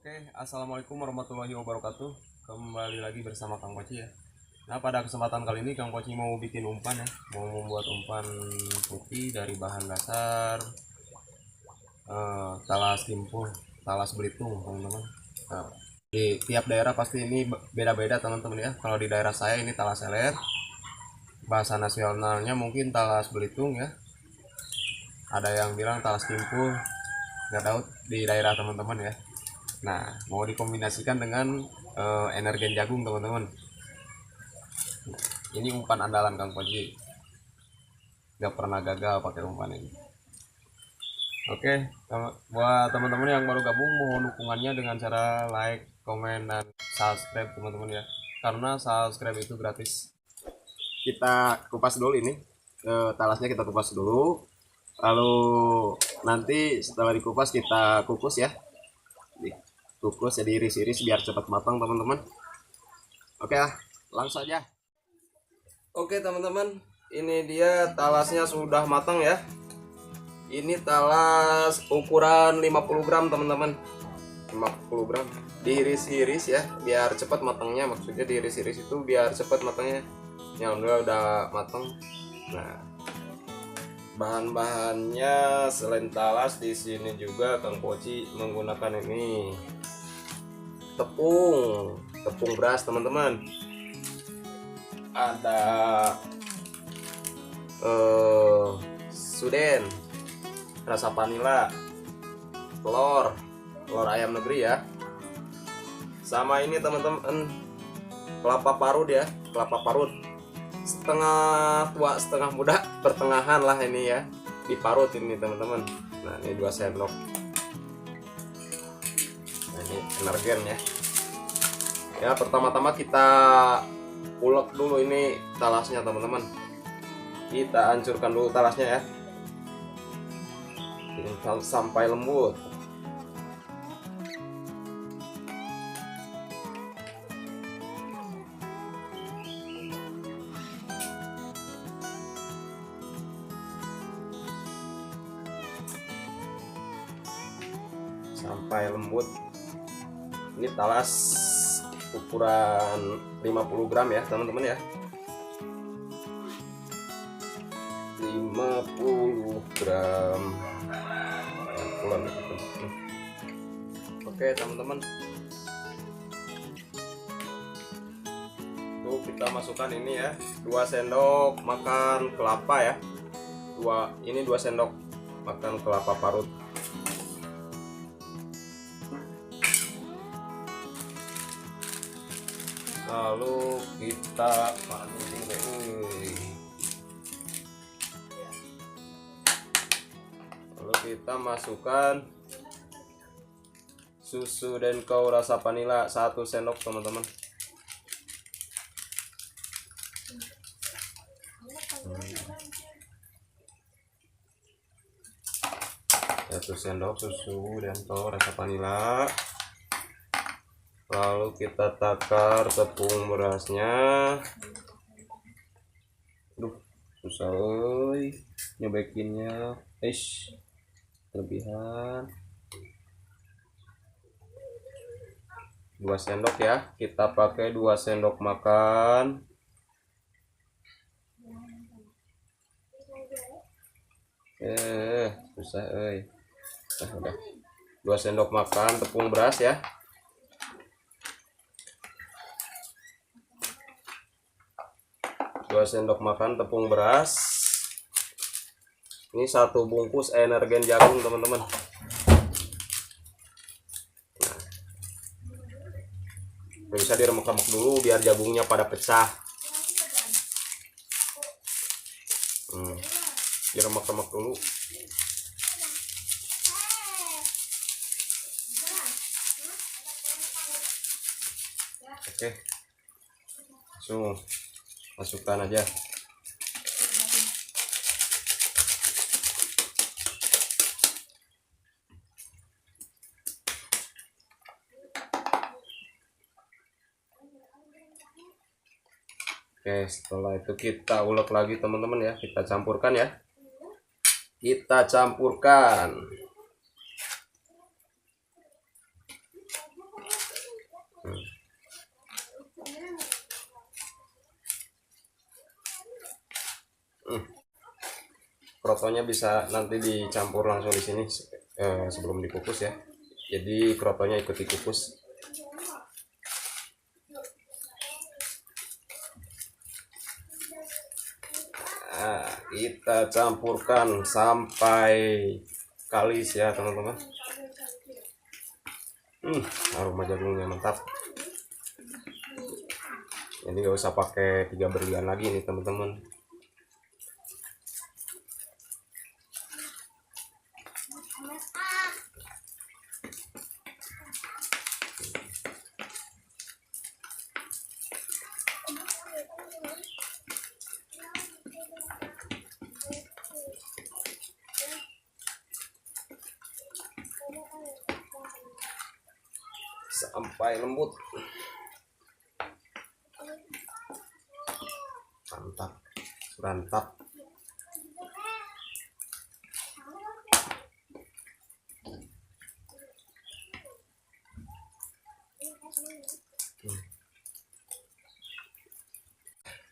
Oke, assalamualaikum warahmatullahi wabarakatuh. Kembali lagi bersama Kang Koci ya. Nah, pada kesempatan kali ini Kang Koci mau bikin umpan ya, mau membuat umpan putih dari bahan dasar talas timpul, talas belitung, teman-teman. Nah, di tiap daerah pasti ini beda-beda teman-teman ya. Kalau di daerah saya ini talas seler, bahasa nasionalnya mungkin talas belitung ya. Ada yang bilang talas timpul, nggak tahu di daerah teman-teman ya. Nah, mau dikombinasikan dengan energen jagung teman-teman. Ini umpan andalan Kang Koji. Nggak pernah gagal pakai umpan ini. Oke, buat teman-teman yang baru gabung, mohon dukungannya dengan cara like, komen, dan subscribe teman-teman ya. Karena subscribe itu gratis. Kita kupas dulu ini. Talasnya kita kupas dulu. Lalu nanti setelah dikupas kita kukus ya. Kukus jadi iris-iris biar cepat matang teman-teman. Oke lah, langsung aja. Oke teman-teman, ini dia talasnya sudah matang ya. Ini talas ukuran 50 gram teman-teman. 50 gram diiris-iris ya biar cepat matangnya, maksudnya diiris-iris itu biar cepat matangnya. Yang udah matang. Nah, bahan-bahannya selain talas di sini juga Kang Poci menggunakan ini tepung beras teman-teman. Ada suden, rasa vanila, telur ayam negeri ya, sama ini teman-teman kelapa parut ya, kelapa parut setengah tua setengah muda pertengahan lah ini ya, diparut ini teman-teman. Nah ini 2 sendok. Nah, ini energen ya. Ya pertama-tama kita ulek dulu ini talasnya teman-teman. Kita hancurkan dulu talasnya ya sampai lembut. Sampai lembut. Ini talas ukuran 50 gram ya teman-teman ya. 50 gram. Oke teman-teman, tuh kita masukkan ini ya 2 sendok makan kelapa ya, 2 sendok makan kelapa parut. Lalu kita masukkan susu Denko rasa vanila 1 sendok teman-teman. Satu sendok susu Denko rasa vanila. Lalu kita takar tepung berasnya. Duh, susah nyobekinnya. Kelebihan 2 sendok ya, kita pakai 2 sendok makan. Susah udah 2 sendok makan tepung beras ya. Dua sendok makan tepung beras. Ini 1 bungkus energen jagung teman-teman. Nah, bisa diremek-remek dulu biar jagungnya pada pecah. Diremek-remek dulu. Oke, langsung masukkan aja. Oke, setelah itu kita ulek lagi teman-teman ya, kita campurkan ya. Kita campurkan. krotonya bisa nanti dicampur langsung di sini sebelum dikukus ya. Jadi krotonya ikut dikukus. Nah, kita campurkan sampai kalis ya teman-teman. Aroma jagungnya mantap. Jadi nggak usah pakai 3 berlian lagi nih teman-teman. Sampai lembut. Mantap, mantap.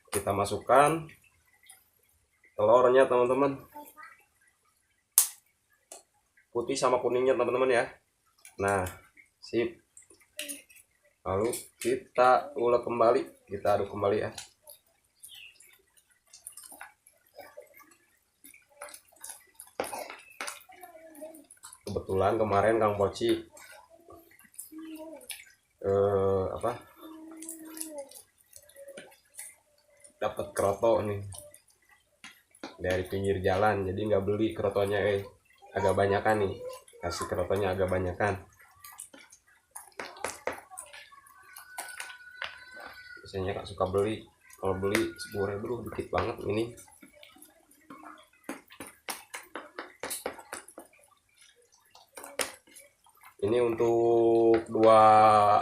Kita masukkan telurnya teman-teman, putih sama kuningnya teman-teman ya. Nah, sip. Lalu kita ulek kembali, kita aduk kembali ya. Kebetulan kemarin Kang Poci dapat kroto nih dari pinggir jalan, jadi nggak beli krotonya, agak banyakan nih, kasih krotonya agak banyakan. Biasanya Kak suka beli, kalau beli 10.000 dikit banget ini. Ini untuk dua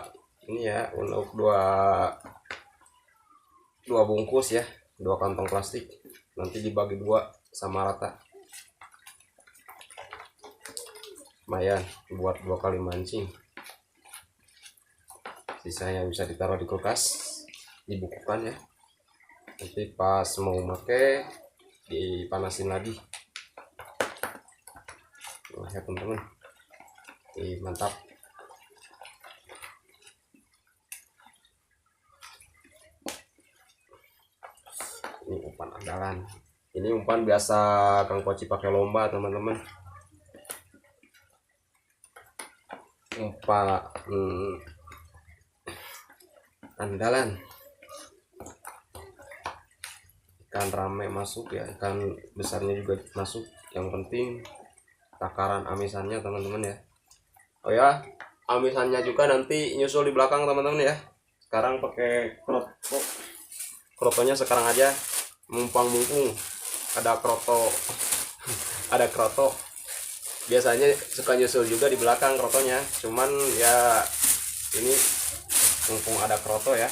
bungkus ya, 2 kantong plastik, nanti dibagi 2 sama rata. Lumayan buat 2 kali mancing. Sisanya bisa ditaruh di kulkas, dibukukan ya. Nanti pas mau pakai dipanasin lagi. Nah ya teman-teman, mantap. Ini umpan andalan. Ini umpan biasa Kang Poci pakai lomba teman-teman. Umpan andalan. Ikan rame masuk ya, ikan besarnya juga masuk. Yang penting takaran amisannya teman-teman ya. Oh ya, amisannya juga nanti nyusul di belakang teman-teman ya. Sekarang pakai krotonya sekarang aja, mumpung ada kroto. Ada kroto, biasanya suka nyusul juga di belakang krotonya, cuman ya ini mumpung ada kroto ya.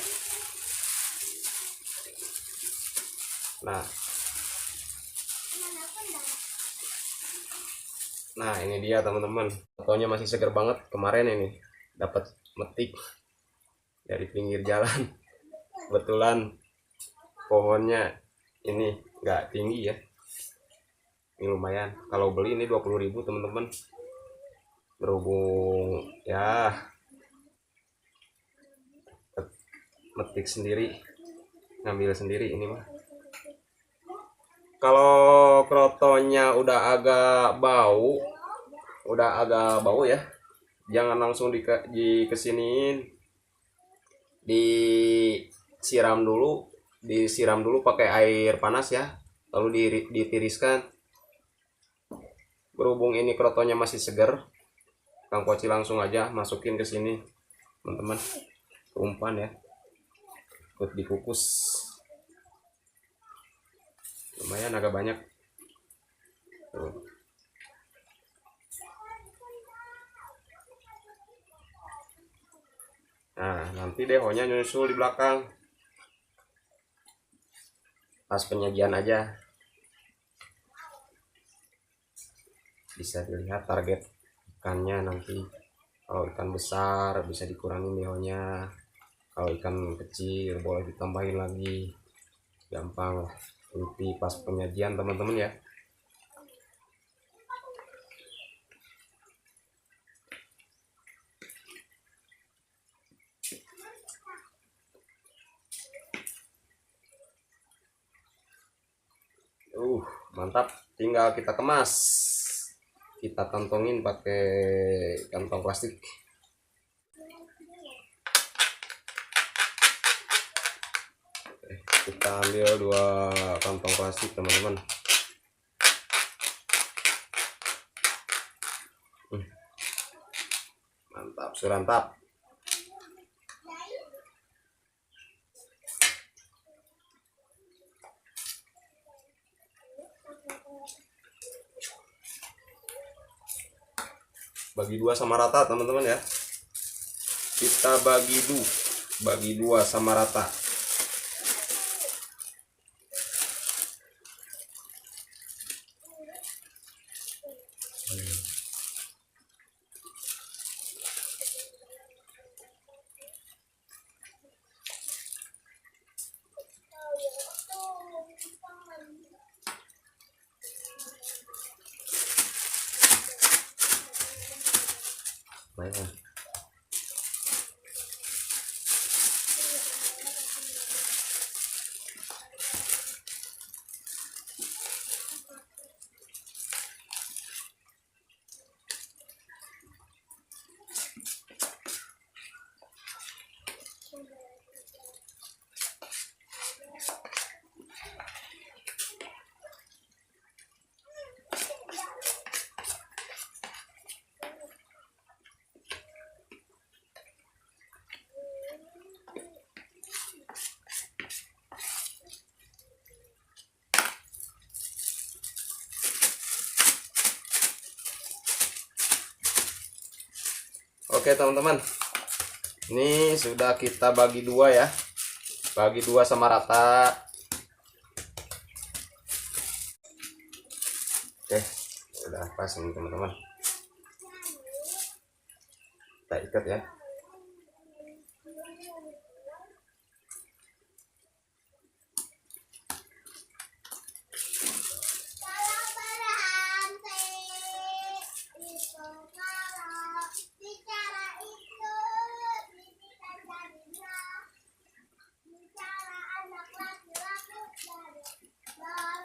Nah ini dia teman-teman, krotonya masih segar banget, kemarin ini dapat metik dari pinggir jalan. Kebetulan pohonnya ini nggak tinggi ya, ini lumayan. Kalau beli ini 20.000 teman-teman, berhubung ya metik sendiri, ngambil sendiri ini mah. Kalau krotonya udah agak bau ya, jangan langsung dikesiniin, disiram dulu pakai air panas ya, lalu ditiriskan. Berhubung ini krotonya masih segar, Kang Poci langsung aja masukin ke sini teman-teman, umpan ya, ikut dikukus. Lumayan agak banyak tuh. Nah nanti dehonya nyusul di belakang pas penyajian aja. Bisa dilihat target ikannya nanti. Kalau ikan besar bisa dikurangi dehonya, kalau ikan kecil boleh ditambahin lagi, gampang lah. Nanti pas penyajian teman-teman ya. Mantap, tinggal kita kemas. Kita kantongin pakai kantong plastik. Kita ambil 2 kantong plastik teman-teman. Mantap, surantap. Bagi 2 sama rata teman-teman ya. Kita bagi 2 sama rata. Baiklah. Oke teman-teman, ini sudah kita bagi 2 ya, bagi 2 sama rata. Oke, udah pas ini teman-teman, kita ikat ya.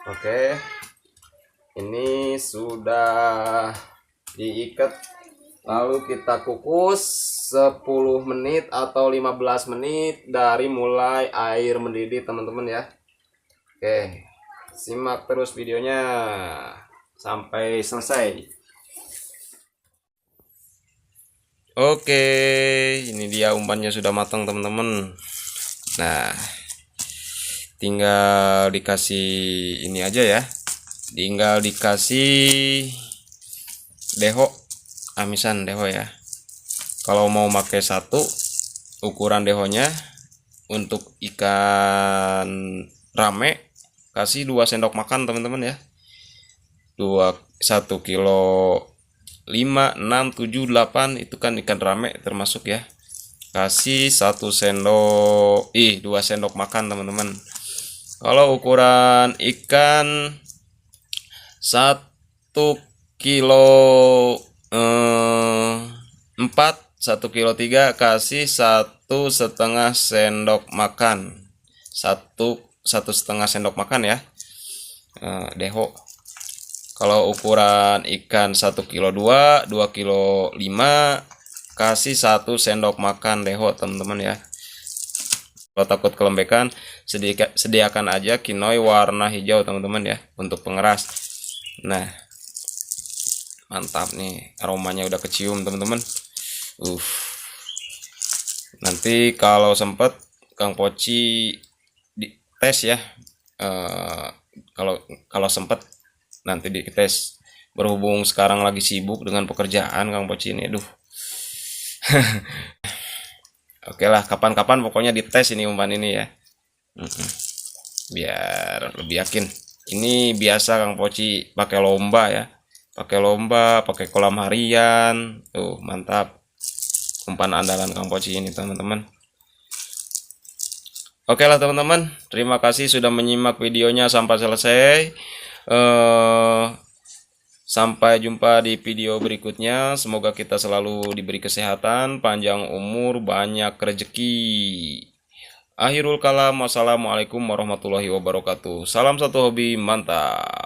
Oke, ini sudah diikat, lalu kita kukus 10 menit atau 15 menit dari mulai air mendidih teman-teman ya. Oke, simak terus videonya sampai selesai. Oke, ini dia umpannya sudah matang teman-teman. Nah, tinggal dikasih ini aja ya, tinggal dikasih deho, amisan deho ya. Kalau mau pakai 1 ukuran dehonya, untuk ikan rame kasih 2 sendok makan teman-teman ya. 1 kilo 5, 6, 7, 8 itu kan ikan rame termasuk ya. Kasih 1 sendok 2 sendok makan teman-teman. Kalau ukuran ikan 1 kilo 4, 1 kilo 3 kasih 1,5 sendok makan, 1,5 sendok makan ya, deho. Kalau ukuran ikan 1 kilo 2, 2 kilo 5 kasih 1 sendok makan deho teman-teman ya. Kalau takut kelembekan, sediakan aja kinoi warna hijau teman-teman ya untuk pengeras. Nah, mantap nih, aromanya udah kecium teman-teman. Nanti kalau sempet Kang Poci tes ya, kalau sempet nanti dites. Berhubung sekarang lagi sibuk dengan pekerjaan Kang Poci ini, aduh. Oke lah, kapan-kapan pokoknya dites ini umpan ini ya, biar lebih yakin. Ini biasa Kang Poci pakai lomba ya, pakai kolam harian. Tuh mantap, umpan andalan Kang Poci ini teman-teman. Oke lah teman-teman, terima kasih sudah menyimak videonya sampai selesai. Sampai jumpa di video berikutnya. Semoga kita selalu diberi kesehatan, panjang umur, banyak rezeki. Akhirul kalam, wassalamualaikum warahmatullahi wabarakatuh. Salam satu hobi, mantap.